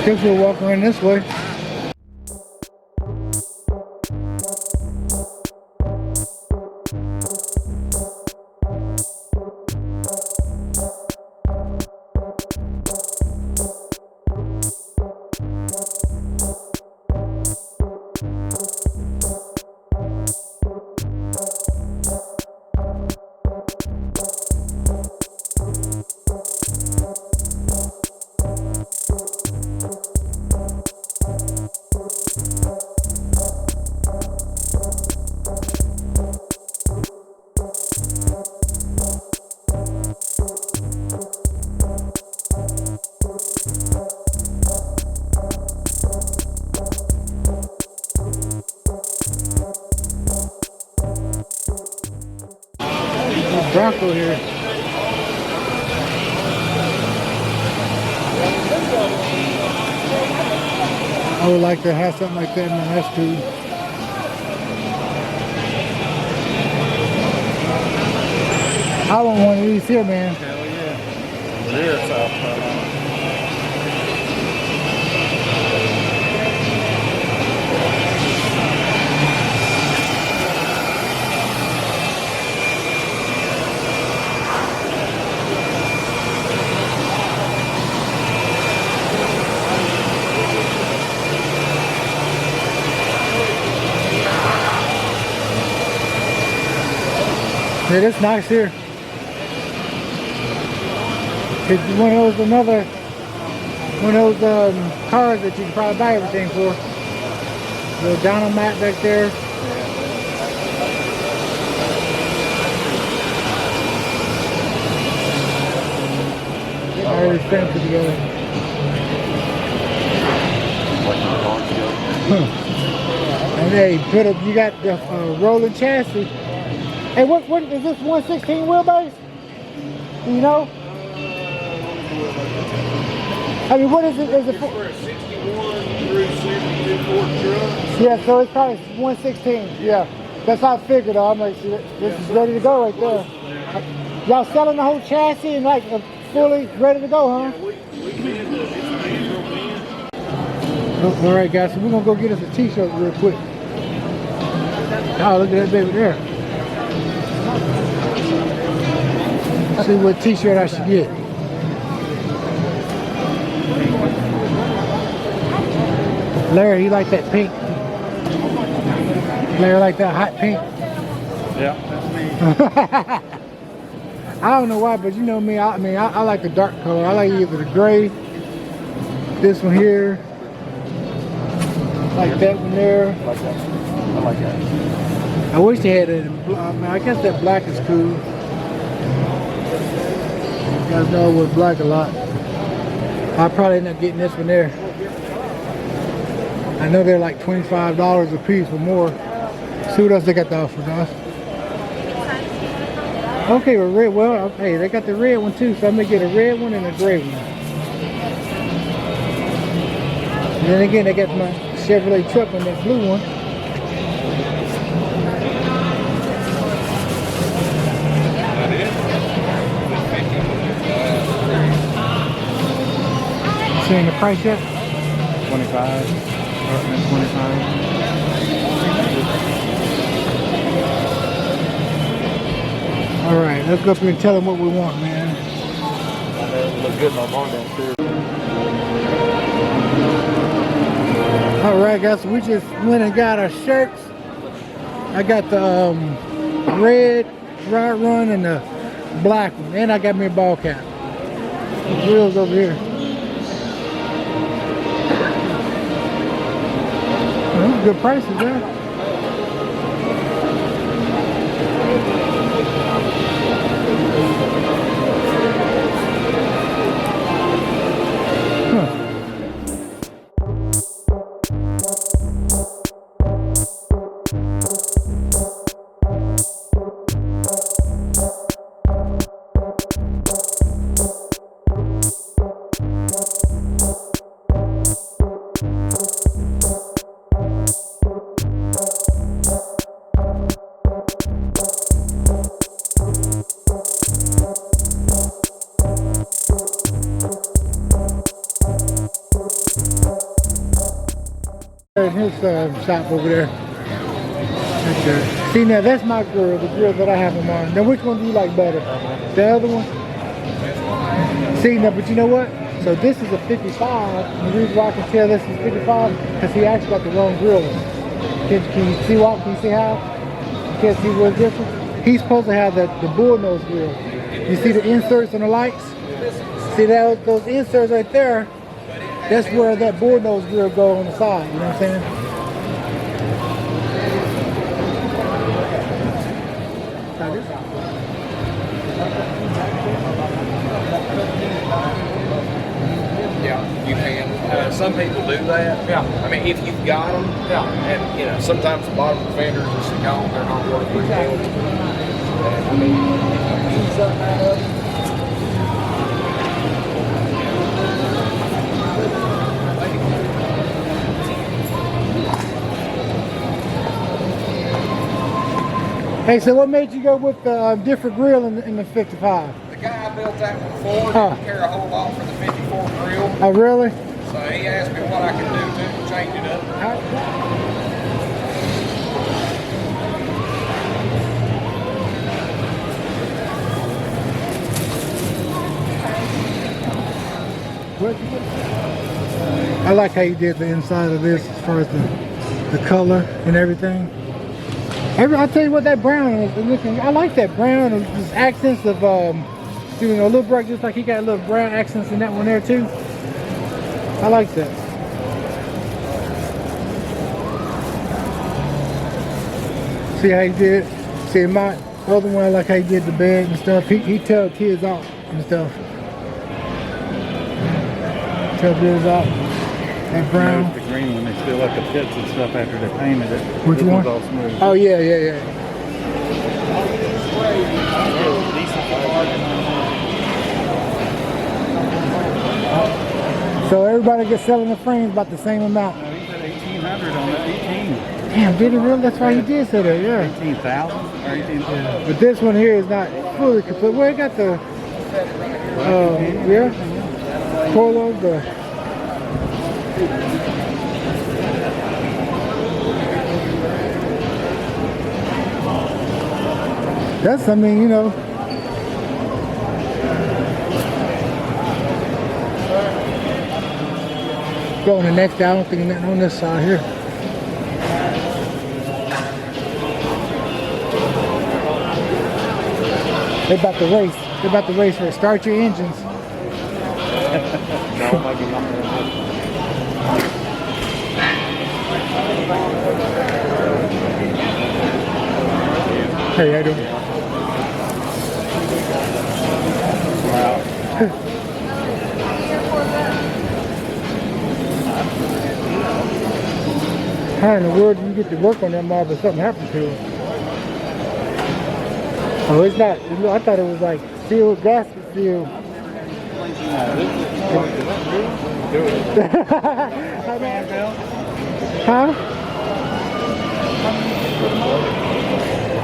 Guess we'll walk in this way. Bronco here. I would like to have something like that in my S2. I want one of these here, man. Hell yeah. Rear top cut. Yeah, that's nice here. It's one of those, cars that you can probably buy everything for. The dynomat back there. I already stamped it together. And they put up, you got the rolling chassis. Hey, what is this 116 wheelbase? Do you know? I mean, what is it? Is it for a 61 through 72 Ford truck? Yeah, so it's probably 116. Yeah, that's how I figured. I'm like, this is ready to go right there. Y'all selling the whole chassis and like fully ready to go, huh? Yeah, we did the All right, guys. So we're gonna go get us a T-shirt real quick. Oh, look at that baby there. See what T-shirt I should get. Larry, you like that pink? Larry like that hot pink? Yeah, that's me. I don't know why, but you know me. I like a dark color. I like either the gray, this one here, like that one there. I like that. I like that. I wish they had it in black. I guess that black is cool. You guys know I wear black a lot. I'll probably end up getting this one there. I know they're like $25 a piece or more. See what else they got to offer, guys. Okay, well, red. Well, hey, they got the red one too, so I'm gonna get a red one and a gray one. And then again, they got my Chevrolet truck on that blue one. Seeing the price yet? 25. 25. All right, let's go up here and tell them what we want, man. Look good on downstairs. All right, guys, so we just went and got our shirts. I got the red Dry Run and the black one, and I got me a ball cap. The wheels over here. Well, good prices there. in his shop over there. Right there. See, now that's my grill, the grill that I have them on. Now, which one do you like better? The other one? See, now, but you know what? So this is a 55. The reason why I can tell this is 55 because he actually got the wrong grill. Can you see why? Can you see how? You can't see what's different? He's supposed to have the bull nose grill. You see the inserts on the lights? See that those inserts right there? That's where that bull nose grill go on the side. You know what I'm saying? Yeah, you can. Some people do that. Yeah. I mean, if you've got them, Yeah. and you know, sometimes the bottom of the fenders just gone, they're not worth rebuilding. And I mean, see something out of it. Hey, so what made you go with the different grill in the 55? The guy I built that one for didn't care a whole lot for the 54 grill. Oh, really? So he asked me what I could do to change it up. I like how you did the inside of this as far as the color and everything. I'll tell you what, that brown is looking. I like that brown and just accents of you know, a little bright, just like he got a little brown accents in that one there too. I like that. See how he did? See my other one, I like how he did the bed and stuff. He tell kids off and stuff. Tell kids off. That brown. The green one, they still like the pits and stuff after they painted it. Which This one? one's all smooth. Oh yeah, yeah, yeah. So everybody gets selling the frames about the same amount. No, he said 1,800 on that 18. Damn, did he really? That's why he did say that, yeah. 18,000 or 18,000. But this one here is not fully complete. Well, it got the, yeah, polo, the. That's, I mean, you know. Go on the next day. I don't think nothing on this side here. They're about to race. They're about to race for it. Start your engines. Hey, how you doing? How in the world do you get to work on that mob if something happened to it? Oh, it's not. I thought it was like sealed, gasket sealed. Huh?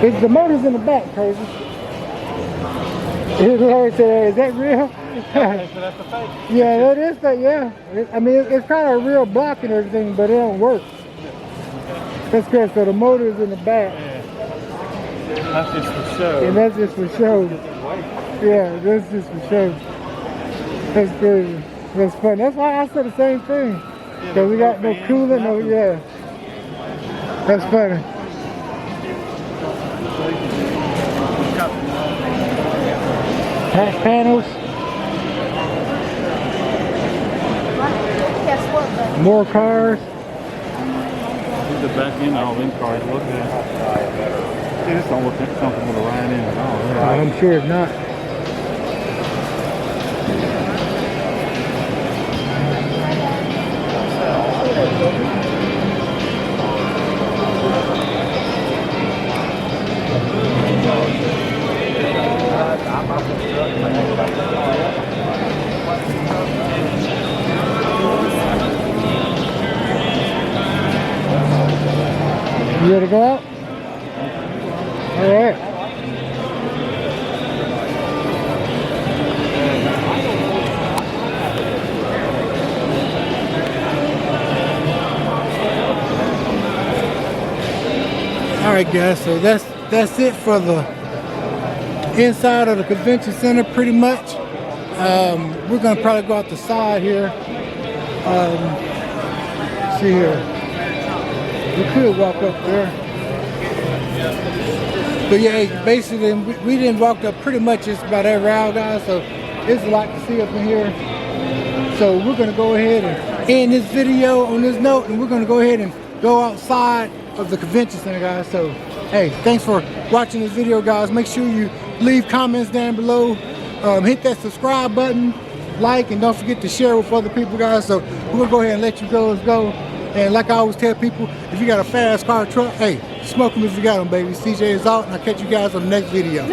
It's the motor's in the back, crazy. Is that real? Yeah, that is that. Yeah. I mean, it's kind of a real block and everything, but it don't work. That's good. So the motor is in the back. That's just for show. And that's just for show. Yeah, that's just for show. That's crazy. That's fun. That's why I said the same thing. Because we got no coolant, no, yeah. That's funny. Panels. More cars. The back end of all them cars look good. They just don't look comfortable to ride in at all. I'm sure it's not. You ready to go out? All right. All right, guys. So that's it for the inside of the convention center, pretty much. We're gonna probably go out the side here. See here. We could walk up there. But yeah, basically we didn't walk up pretty much just about every aisle, guys. So there's a lot to see up in here. So we're gonna go ahead and end this video on this note, and we're gonna go ahead and go outside of the convention center, guys. So hey, thanks for watching this video, guys. Make sure you leave comments down below. Hit that subscribe button, like, and don't forget to share with other people, guys. So we're gonna go ahead and let you go. Let's go. And like I always tell people, if you got a fast car truck, hey, smoke them if you got them, baby. CJ is out, and I'll catch you guys on the next video.